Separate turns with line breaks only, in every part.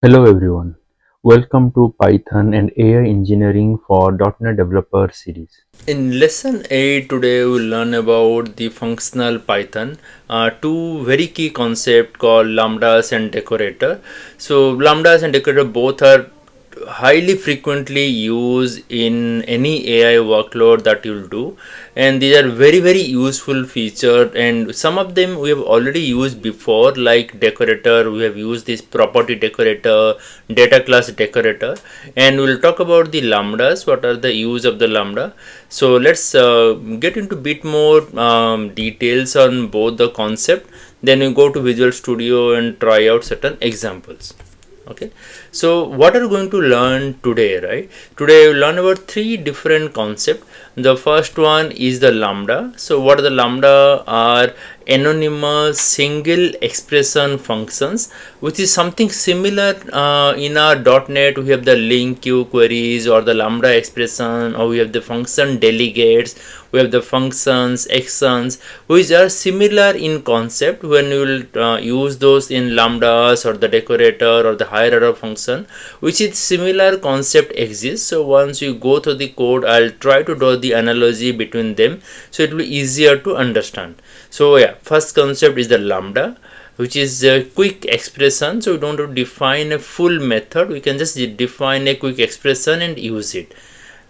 Hello everyone, welcome to Python and AI Engineering for .NET Developer series.
In lesson 8 today we'll learn about the functional Python, two very key concepts called lambdas and decorator. So lambdas and decorator both are highly frequently used in any AI workload that you'll do, and these are very useful feature, and some of them we have already used before, like decorator. We have used this property decorator, data class decorator, and we'll talk about the lambdas, what are the use of the lambda. So let's get into bit more details on both the concept, then we go to Visual Studio and try out certain examples. Okay, so what are we going to learn today? Right, today we learn about three different concepts. The first one is the lambda. So what are the lambda? Are anonymous single expression functions, which is something similar in our .NET. We have the link queue queries or the lambda expression, or we have the function delegates, we have the functions actions, which are similar in concept. When you will use those in lambdas or the decorator or the higher order function, which is similar concept exists. So once you go through the code, I'll try to draw the analogy between them so it will be easier to understand. So yeah, first concept is the lambda, which is a quick expression. So we don't have to define a full method, we can just define a quick expression and use it.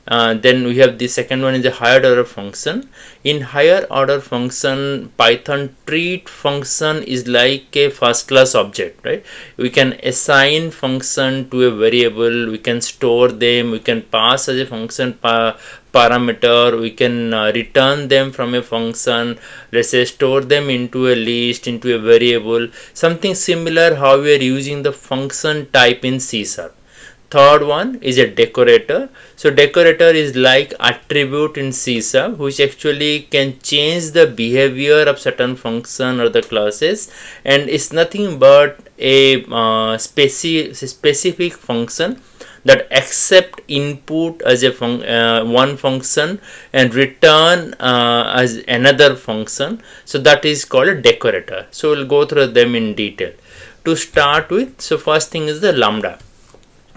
Then we have the second one is the higher order function. In higher order function, Python treat function is like a first class object, right? We can assign function to a variable, we can store them, we can pass as a function parameter, we can return them from a function, let's say store them into a list, into a variable, something similar how we are using the function type in C#. Third one is a decorator. So decorator is like attribute in C#, which actually can change the behavior of certain function or the classes, and it's nothing but a specific function that accept input as a one function and return as another function. So that is called a decorator. So we'll go through them in detail. To start with, so first thing is the lambda.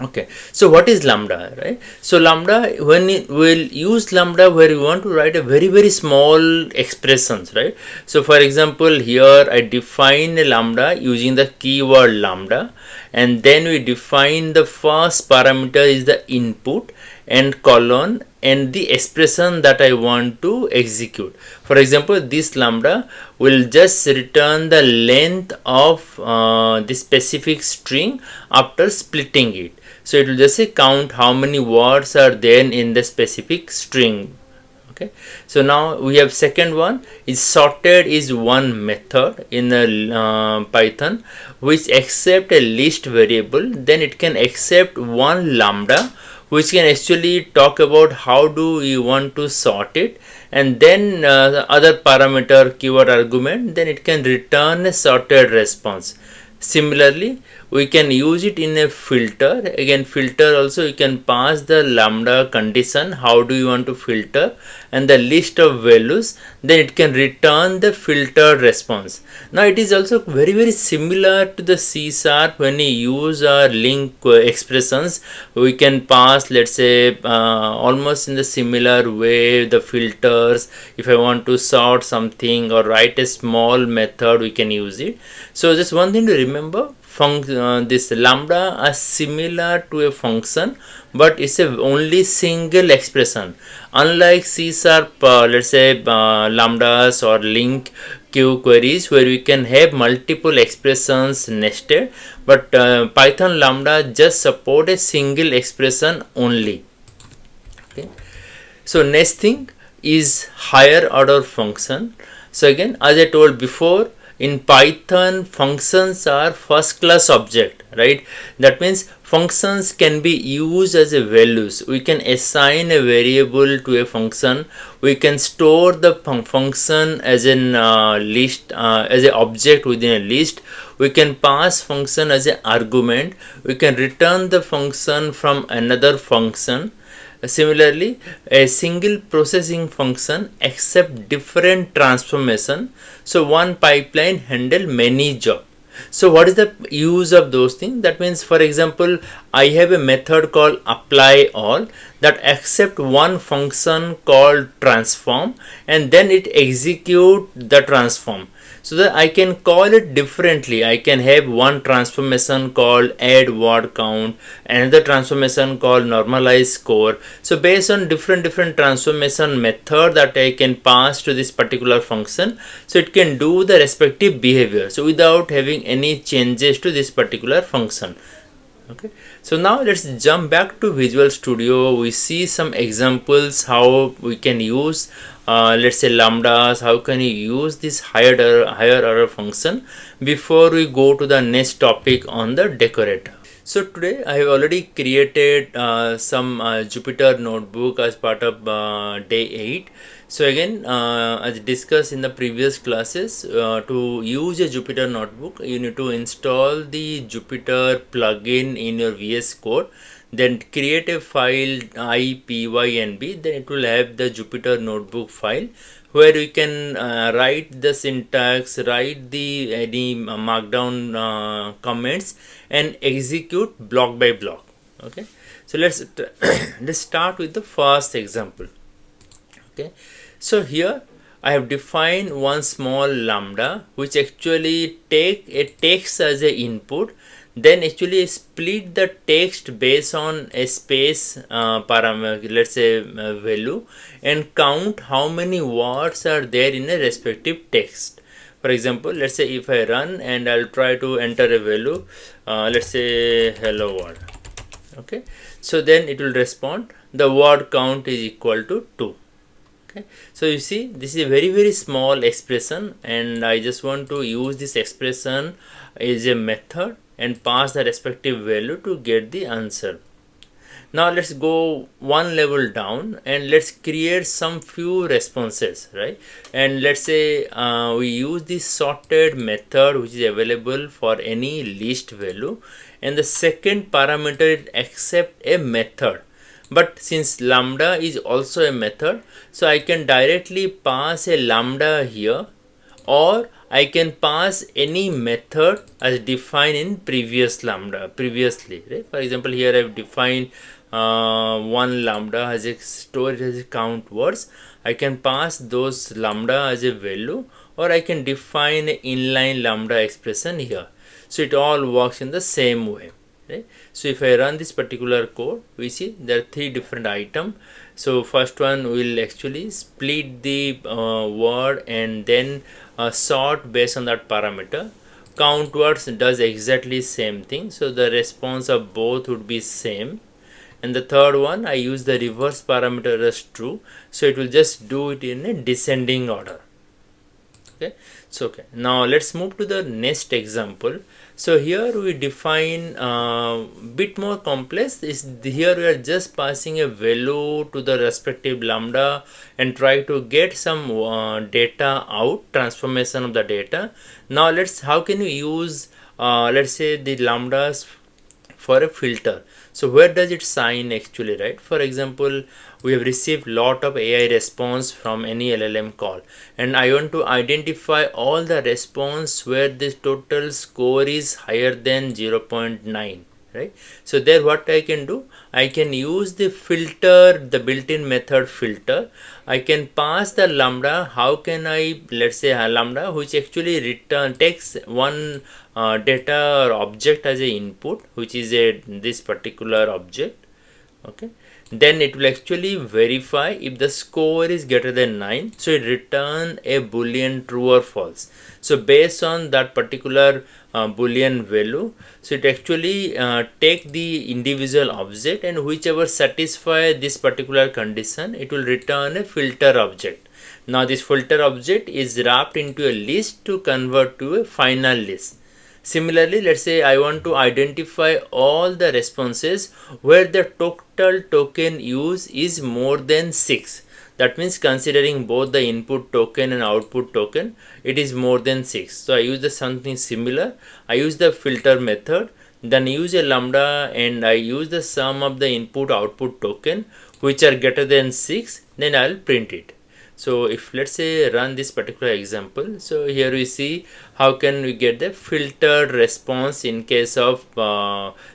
Okay, so what is lambda, right? So lambda, when we'll use lambda where we want to write a very small expressions, right? So for example, here I define a lambda using the keyword lambda, and then we define the first parameter is the input and colon and the expression that I want to execute. For example, this lambda will just return the length of the specific string after splitting it. So it will just say count how many words are there in the specific string. Okay, so now we have second one is sorted is one method in the Python which accept a list variable, then it can accept one lambda which can actually talk about how do we want to sort it, and then the other parameter keyword argument, then it can return a sorted response. Similarly, we can use it in a filter. Again, filter also you can pass the lambda condition, how do you want to filter, and the list of values, then it can return the filtered response. Now it is also very similar to the C# when we use our link expressions. We can pass, let's say almost in the similar way the filters. If I want to sort something or write a small method, we can use it. So just one thing to remember, this lambda are similar to a function, but it's a only single expression. Unlike C#, let's say lambdas or link queue queries where we can have multiple expressions nested, but Python lambda just support a single expression only. Okay, so next thing is higher order function. So again, as I told before, in Python functions are first class object, right? That means functions can be used as a values. We can assign a variable to a function, we can store the function as an list, as an object within a list, we can pass function as an argument, we can return the function from another function. Similarly, a single processing function accept different transformation. So one pipeline handle many jobs. So what is the use of those things? That means, for example, I have a method called apply all that accept one function called transform, and then it execute the transform. So that I can call it differently. I can have one transformation called add word count, another transformation called normalize score. So based on different transformation method that I can pass to this particular function, so it can do the respective behavior, so without having any changes to this particular function. Okay, so now let's jump back to Visual Studio. We see some examples how we can use let's say lambdas, how can you use this higher order function before we go to the next topic on the decorator. So today I have already created some Jupyter notebook as part of day 8. So again, as discussed in the previous classes, to use a Jupyter notebook, you need to install the Jupyter plugin in your VS Code, then create a file IPYNB, then it will have the Jupyter notebook file where you can write the syntax, write the any markdown comments, and execute block by block. Okay, so let's start with the first example. Okay, so here I have defined one small lambda which actually take a text as a input, then actually split the text based on a space parameter, let's say value, and count how many words are there in a respective text. For example, let's say if I run and I'll try to enter a value, let's say hello world. Okay, so then it will respond the word count is equal to 2. Okay, so you see this is a very small expression, and I just want to use this expression as a method and pass the respective value to get the answer. Now let's go one level down and let's create some few responses, right? And let's say we use this sorted method which is available for any list value, and the second parameter is accept a method. But since lambda is also a method, so I can directly pass a lambda here, or I can pass any method as defined in previously, right? For example, here I've defined one lambda as a storage as a count words. I can pass those lambda as a value, or I can define an inline lambda expression here. So it all works in the same way. Right? So if I run this particular code, we see there are 3 different items. So first one will actually split the word and then sort based on that parameter. Count words does exactly same thing, so the response of both would be same. And the third one, I use the reverse parameter as true, so it will just do it in a descending order. Okay, so okay, now let's move to the next example. So here we define bit more complex. Is here we are just passing a value to the respective lambda and try to get some data out, transformation of the data. Now let's how can we use let's say the lambdas for a filter. So where does it sign actually, right? For example, we have received lot of AI response from any LLM call, and I want to identify all the response where the total score is higher than 0.9, right? So there what I can do, I can use the filter, the built-in method filter. I can pass the lambda. How can I, let's say a lambda which actually return takes one data or object as a input, which is a this particular object. Okay, then it will actually verify if the score is greater than 9, so it return a boolean true or false. So based on that particular boolean value, so it actually take the individual object, and whichever satisfy this particular condition, it will return a filter object. Now this filter object is wrapped into a list to convert to a final list. Similarly, let's say I want to identify all the responses where the total token use is more than 6. That means considering both the input token and output token, it is more than 6. So I use the something similar. I use the filter method, then use a lambda, and I use the sum of the input output token which are greater than 6, then I'll print it. So if let's say run this particular example, so here we see how can we get the filtered response in case of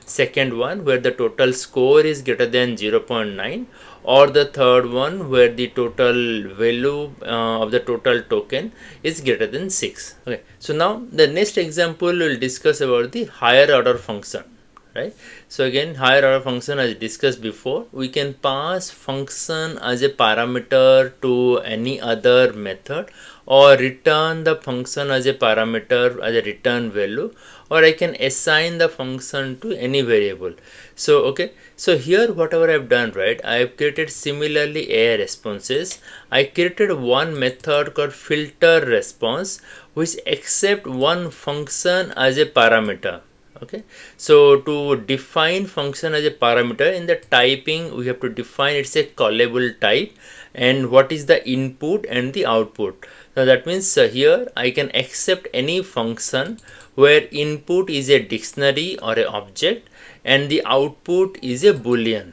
second one where the total score is greater than 0.9, or the third one where the total value of the total token is greater than 6. Okay, so now the next example will discuss about the higher order function, right? So again, higher order function, as discussed before, we can pass function as a parameter to any other method, or return the function as a parameter as a return value, or I can assign the function to any variable. So okay, so here whatever I've done, right, I have created similarly AI responses. I created one method called filter response which accept one function as a parameter. Okay, so to define function as a parameter in the typing, we have to define it's a callable type, and what is the input and the output. So that means here I can accept any function where input is a dictionary or a object and the output is a boolean,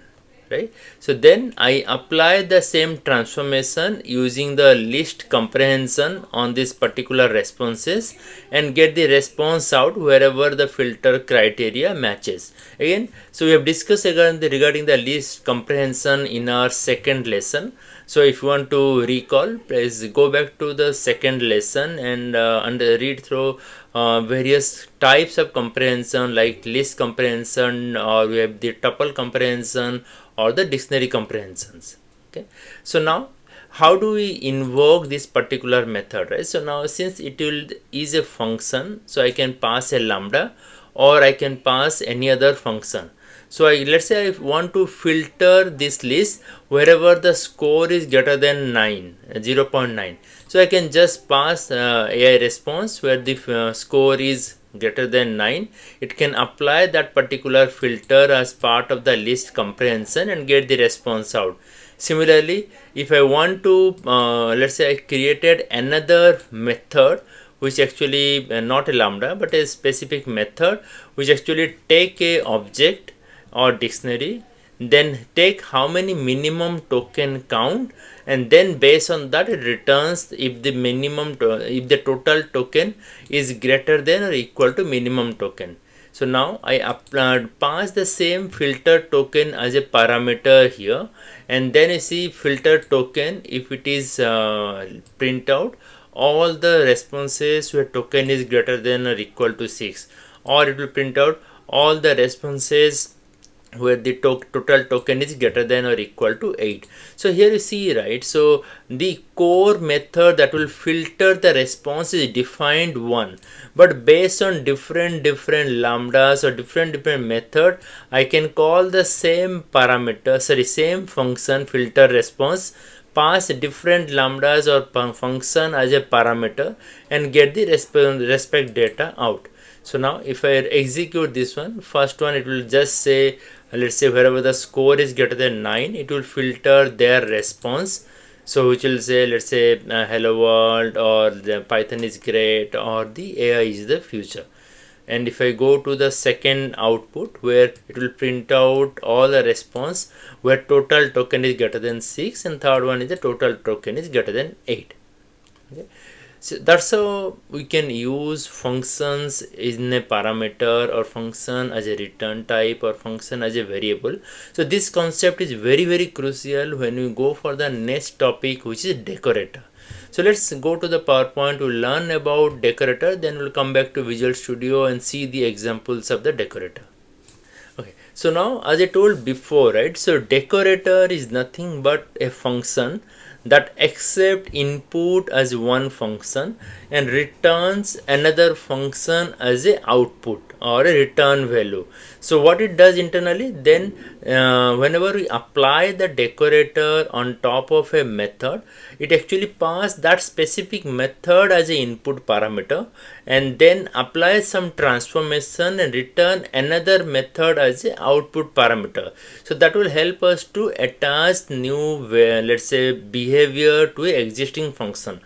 right? So then I apply the same transformation using the list comprehension on this particular responses and get the response out wherever the filter criteria matches. Again, so we have discussed again regarding the list comprehension in our second lesson. So if you want to recall, please go back to the second lesson and read through various types of comprehension like list comprehension, or we have the tuple comprehension, or the dictionary comprehensions. Okay, so now how do we invoke this particular method, right? So now since it will is a function, so I can pass a lambda or I can pass any other function. So let's say I want to filter this list wherever the score is greater than 9, 0.9. So I can just pass AI response where the score is greater than 9. It can apply that particular filter as part of the list comprehension and get the response out. Similarly, if I want to, let's say I created another method which actually not a lambda but a specific method which actually take a object or dictionary, then take how many minimum token count, and then based on that it returns if the if the total token is greater than or equal to minimum token. So now I pass the same filter token as a parameter here, and then you see filter token, if it is print out all the responses where token is greater than or equal to 6, or it will print out all the responses where the total token is greater than or equal to 8. So here you see, right, so the core method that will filter the response is defined one, but based on different lambdas or different method, I can call the same parameter, sorry, same function filter response, pass different lambdas or function as a parameter and get the respect data out. So now if I execute this one, first one it will just say, let's say wherever the score is greater than 9, it will filter their response. So which will say, let's say hello world, or the Python is great, or the AI is the future. And if I go to the second output where it will print out all the response where total token is greater than 6, and third one is the total token is greater than 8. Okay. So that's how we can use functions in a parameter, or function as a return type, or function as a variable. So this concept is very crucial when we go for the next topic, which is decorator. So let's go to the PowerPoint to learn about decorator, then we'll come back to Visual Studio and see the examples of the decorator. Okay, so now as I told before, right, so decorator is nothing but a function that accepts input as one function and returns another function as a output or a return value. So what it does internally, then whenever we apply the decorator on top of a method, it actually passes that specific method as an input parameter and then applies some transformation and return another method as an output parameter. So that will help us to attach new let's say behavior to an existing function.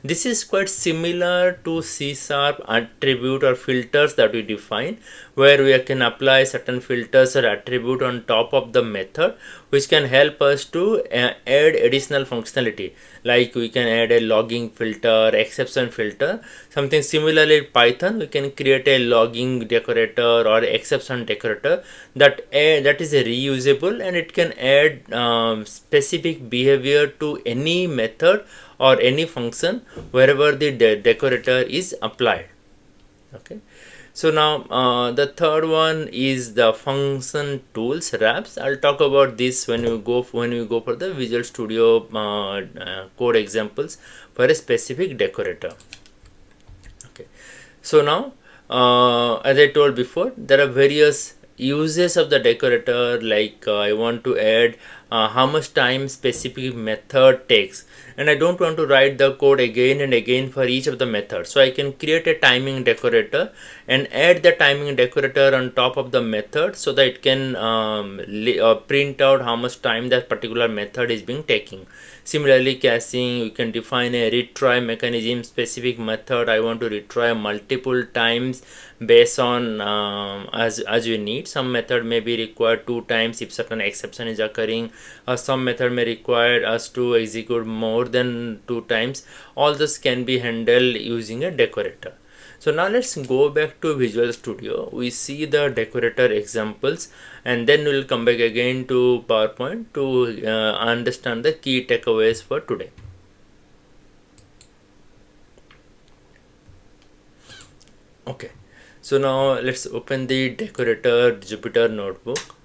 This is quite similar to C# attribute or filters that we define, where we can apply certain filters or attribute on top of the method, which can help us to add additional functionality. Like we can add a logging filter, exception filter. Something similarly in Python, we can create a logging decorator or exception decorator that is a reusable, and it can add specific behavior to any method or any function wherever the decorator is applied. Okay, so now the third one is the function tools wraps. I'll talk about this when we go for the Visual Studio code examples for a specific decorator. Okay, so now as I told before, there are various uses of the decorator. Like I want to add how much time specific method takes, and I don't want to write the code again and again for each of the methods. So I can create a timing decorator and add the timing decorator on top of the method, so that it can print out how much time that particular method is being taking. Similarly, caching, you can define a retry mechanism. Specific method I want to retry multiple times based on as you need. Some method may be required 2 times if certain exception is occurring, or some method may require us to execute more than 2 times. All this can be handled using a decorator. So now let's go back to Visual Studio. We see the decorator examples, and then we'll come back again to PowerPoint to understand the key takeaways for today. Okay, so now let's open the decorator Jupyter notebook.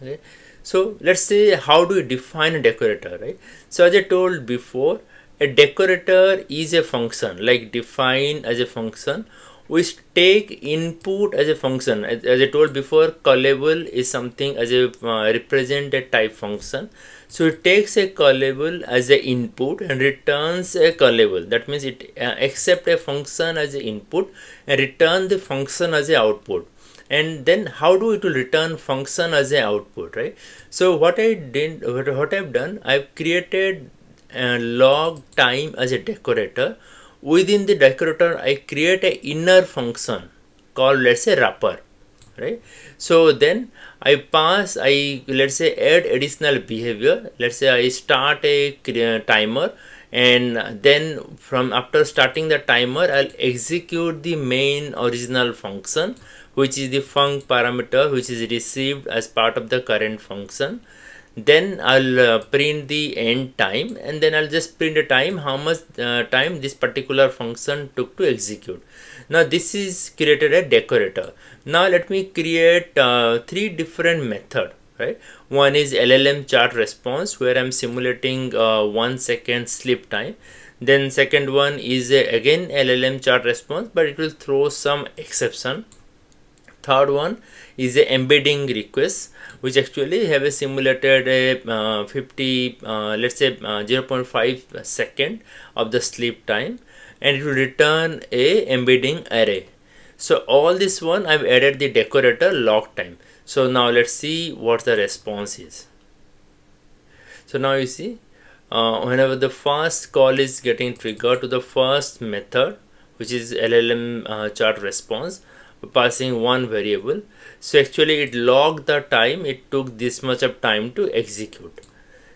Okay, so let's say, how do we define a decorator, right? So as I told before, a decorator is a function, like define as a function, which take input as a function. As I told before, callable is something as a represent a type function. So it takes a callable as a input and returns a callable. That means it accept a function as a input and return the function as a output. And then how do it will return function as a output, right? So what I've done, I've created log time as a decorator. Within the decorator, I create a inner function called, let's say, wrapper, right? So then let's say, add additional behavior. Let's say I start a timer, and then from after starting the timer, I'll execute the main original function, which is the func parameter, which is received as part of the current function. Then I'll print the end time, and then I'll just print the time, how much time this particular function took to execute. Now this is created a decorator. Now let me create 3 different method, right? One is LLM chart response, where I'm simulating 1 second sleep time. Then second one is again LLM chart response, but it will throw some exception. Third one is a embedding request, which actually have a simulated a 50 let's say 0.5 second of the sleep time, and it will return a embedding array. So all this one I've added the decorator log time. So now let's see what the response is. So now you see, whenever the first call is getting triggered to the first method, which is LLM chart response, passing one variable. So actually it logged the time it took this much of time to execute.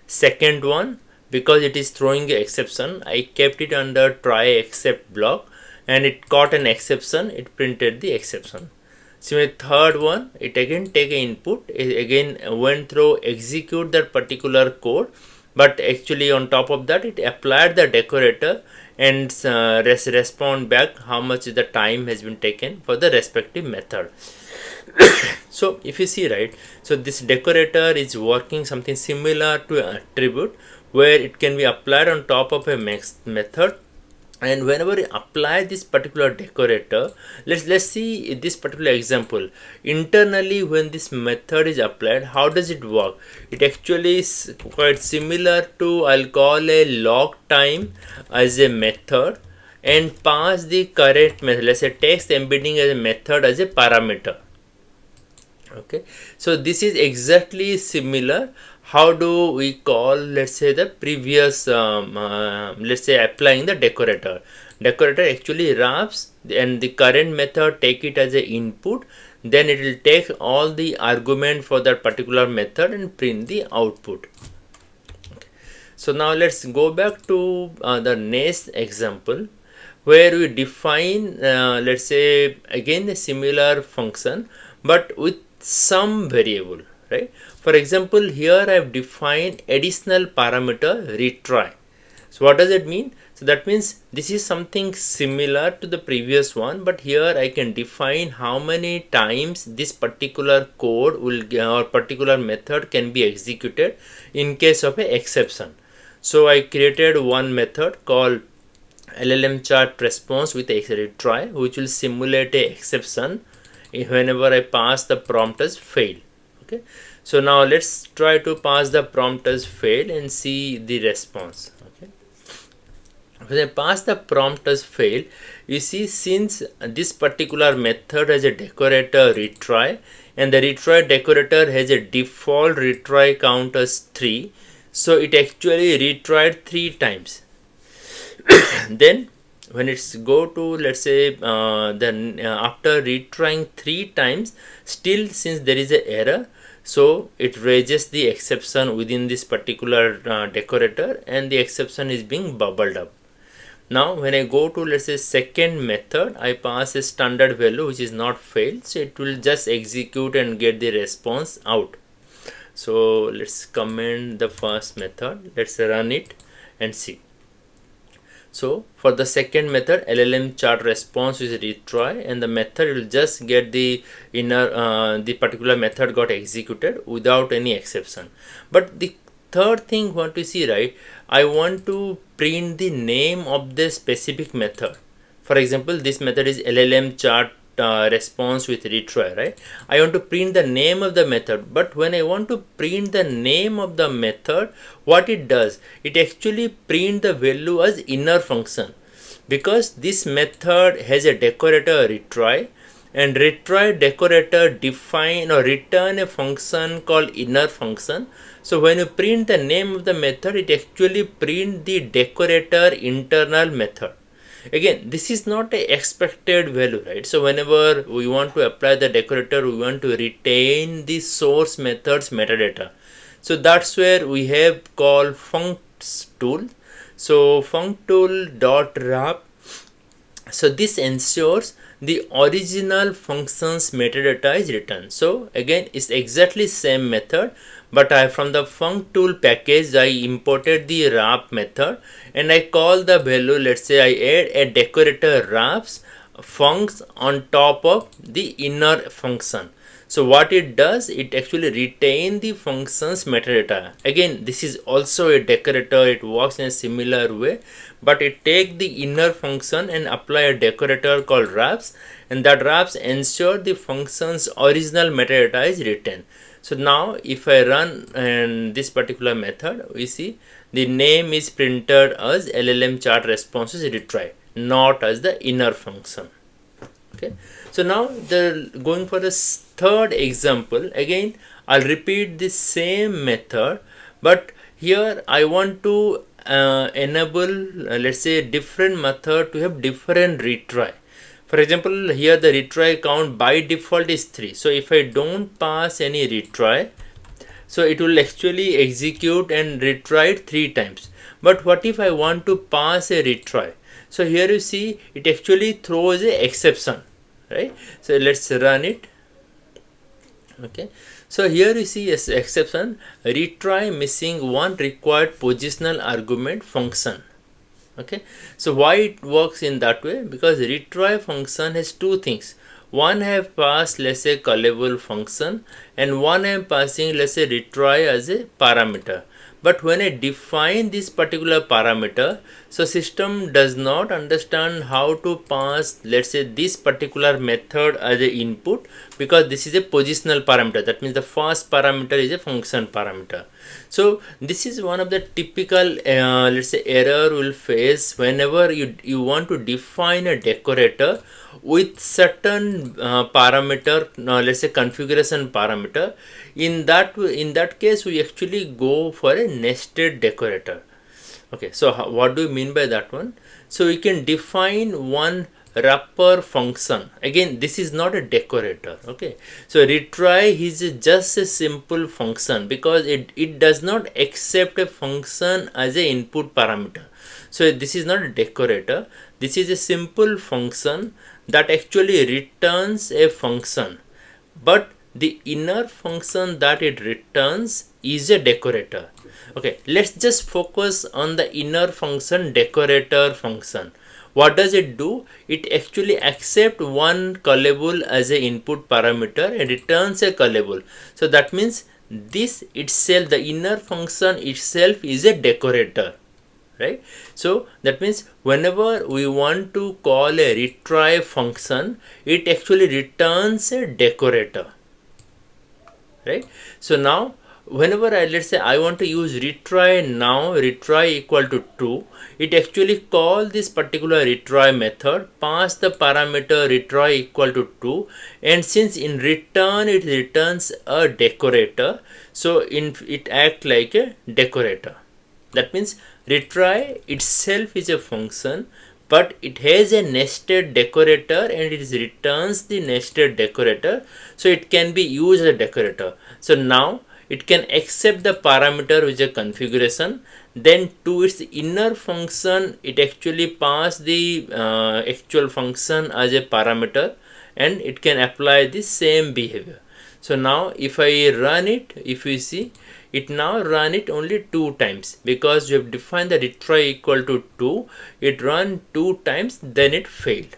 Second one, because it is throwing an exception, I kept it under try except block, and it caught an exception, it printed the exception. Similarly, third one, it again take an input, it again went through execute that particular code, but actually on top of that it applied the decorator and respond back how much the time has been taken for the respective method. So if you see, right, so this decorator is working something similar to an attribute, where it can be applied on top of a method. And whenever you apply this particular decorator, let's see this particular example. Internally, when this method is applied, how does it work? It actually is quite similar to, I'll call a log time as a method, and pass the current method, let's say text embedding as a method as a parameter. Okay, so this is exactly similar. How do we call, let's say, the previous let's say applying the decorator actually wraps, and the current method take it as a input, then it will take all the argument for that particular method and print the output. So now let's go back to the next example, where we define let's say again a similar function but with some variable, right? For example, here I have defined additional parameter retry. So what does it mean? So that means this is something similar to the previous one, but here I can define how many times this particular code will or particular method can be executed in case of a exception. So I created one method called LLM chart response with a retry, which will simulate a exception whenever I pass the prompt as fail. Okay, so now let's try to pass the prompt as fail and see the response. Okay, when I pass the prompt as fail, you see, since this particular method has a decorator retry and the retry decorator has a default retry count as 3, so it actually retried 3 times. Then when it's go to, let's say, then after retrying 3 times, still since there is a error, so it raises the exception within this particular decorator, and the exception is being bubbled up. Now when I go to, let's say, second method, I pass a standard value which is not failed, so it will just execute and get the response out. So let's comment the first method, let's run it and see. So for the second method, LLM chart response is retry, and the method will just get the the particular method got executed without any exception. But the third thing want to see, right? I want to print the name of the specific method. For example, this method is LLM chart response with retry, right? I want to print the name of the method, but when I want to print the name of the method, what it does, it actually print the value as inner function, because this method has a decorator retry, and retry decorator define or return a function called inner function. So when you print the name of the method, it actually print the decorator internal method. Again, this is not a expected value, right? So whenever we want to apply the decorator, we want to retain the source method's metadata. So that's where we have called funct tool. So funct tool dot wrap, so this ensures the original function's metadata is returned. So again, it's exactly same method, but from the funct tool package, I imported the wrap method, and I call the value, let's say I add a decorator wraps functs on top of the inner function. So what it does, it actually retain the function's metadata. Again, this is also a decorator, it works in a similar way, but it take the inner function and apply a decorator called wraps, and that wraps ensure the function's original metadata is written. So now if I run and this particular method, we see the name is printed as LLM chart responses retry, not as the inner function. Okay, so now the going for the third example, again I'll repeat the same method, but here I want to enable let's say different method to have different retry. For example, here the retry count by default is 3, so if I don't pass any retry, so it will actually execute and retry it 3 times. But what if I want to pass a retry? So here you see it actually throws a exception, right? So let's run it. Okay, so here you see as exception, retry missing one required positional argument function. Okay, so why it works in that way? Because retry function has two things. One I have passed, let's say, callable function, and one I am passing, let's say, retry as a parameter. But when I define this particular parameter, so system does not understand how to pass, let's say, this particular method as an input, because this is a positional parameter. That means the first parameter is a function parameter. So this is one of the typical let's say error we'll face whenever you want to define a decorator with certain parameter, let's say configuration parameter. In that case we actually go for a nested decorator. Okay, so what do you mean by that one? So we can define one wrapper function. Again, this is not a decorator. Okay, so retry is just a simple function because it does not accept a function as a input parameter. So this is not a decorator. This is a simple function that actually returns a function, but the inner function that it returns is a decorator. Okay, let's just focus on the inner function, decorator function. What does it do? It actually accepts one callable as a input parameter and returns a callable. So that means this itself, the inner function itself, is a decorator, right? So that means whenever we want to call a retry function, it actually returns a decorator, right? So now whenever let's say I want to use retry, now retry equal to true, it actually call this particular retry method, pass the parameter retry equal to true, and since in return it returns a decorator, so it act like a decorator. That means retry itself is a function, but it has a nested decorator and it returns the nested decorator, so it can be used as a decorator. So now it can accept the parameter which is a configuration, then to its inner function it actually pass the actual function as a parameter, and it can apply the same behavior. So now if I run it, if you see, it now run it only 2 times because we have defined the retry equal to 2. It run 2 times, then it failed,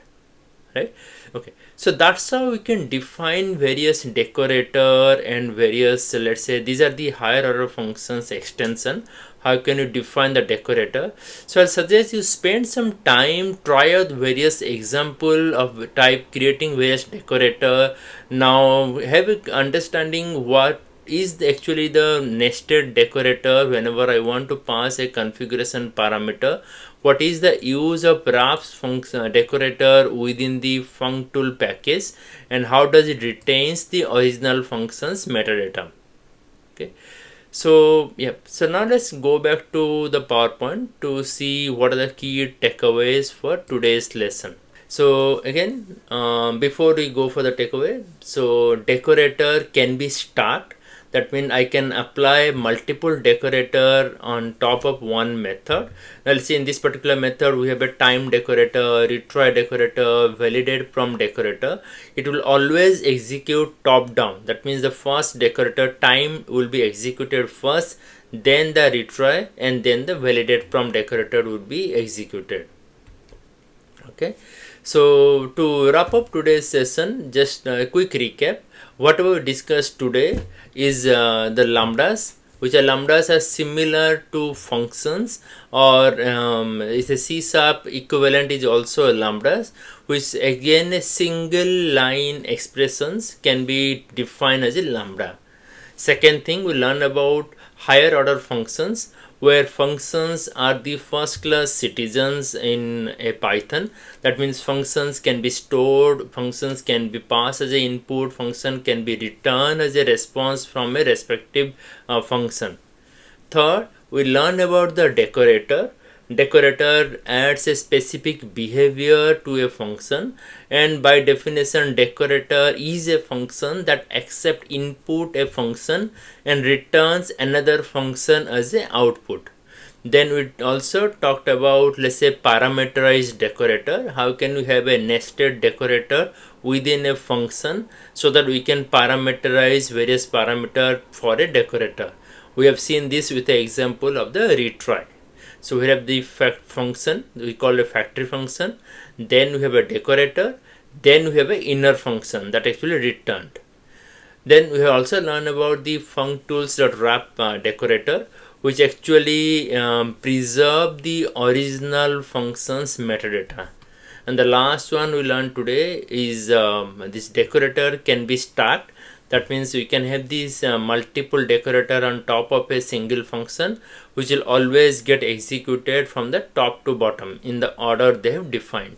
right? Okay, so that's how we can define various decorator and various, let's say these are the higher order functions extension. How can you define the decorator? So I'll suggest you spend some time, try out various example of type creating various decorator. Now have a understanding what is actually the nested decorator whenever I want to pass a configuration parameter. What is the use of wraps function decorator within the functool package, and how does it retains the original functions metadata? Okay, so yeah, so now let's go back to the PowerPoint to see what are the key takeaways for today's lesson. So again, before we go for the takeaway, so decorator can be stacked. That means I can apply multiple decorator on top of one method. Now let's see, in this particular method we have a time decorator, retry decorator, validate from decorator. It will always execute top down. That means the first decorator time will be executed first, then the retry, and then the validate from decorator would be executed. Okay, so to wrap up today's session, just a quick recap. Whatever we discussed today is the lambdas, which are lambdas are similar to functions, or it's a C# equivalent is also a lambdas, which again a single line expressions can be defined as a lambda. Second thing, we learn about higher order functions, where functions are the first class citizens in a Python. That means functions can be stored, functions can be passed as an input, function can be returned as a response from a respective function. Third, we learn about the decorator. Decorator adds a specific behavior to a function, and by definition decorator is a function that accepts input a function and returns another function as an output. Then we also talked about, let's say, parameterized decorator. How can we have a nested decorator within a function so that we can parameterize various parameters for a decorator. We have seen this with the example of the retry. So we have the function, we call a factory function, then we have a decorator, then we have an inner function that actually returned. Then we have also learned about the functools.wrap decorator, which actually preserve the original functions metadata. And the last one we learned today is this decorator can be stacked. That means we can have these multiple decorator on top of a single function, which will always get executed from the top to bottom in the order they have defined.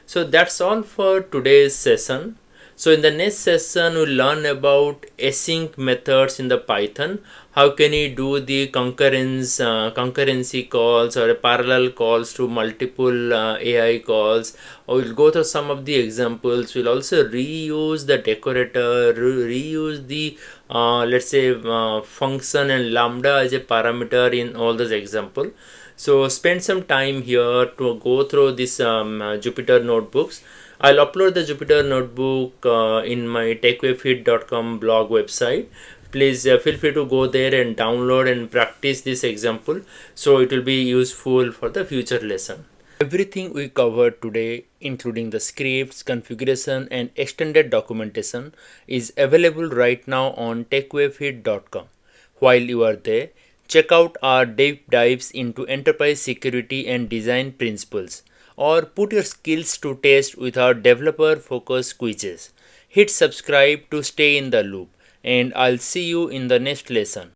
So that's all for today's session. So in the next session, we'll learn about async methods in the Python. How can you do the concurrency calls or parallel calls to multiple AI calls? We'll go through some of the examples. We'll also reuse the decorator, reuse the let's say function and lambda as a parameter in all those examples. So spend some time here to go through this Jupyter notebooks. I'll upload the Jupyter notebook in my techwayfeed.com blog website. Please feel free to go there and download and practice this example, so it will be useful for the future lesson. Everything we covered today, including the scripts, configuration, and extended documentation, is available right now on techwayfeed.com. While you are there, check out our deep dives into enterprise security and design principles, or put your skills to test with our developer focused quizzes. Hit subscribe to stay in the loop, and I'll see you in the next lesson.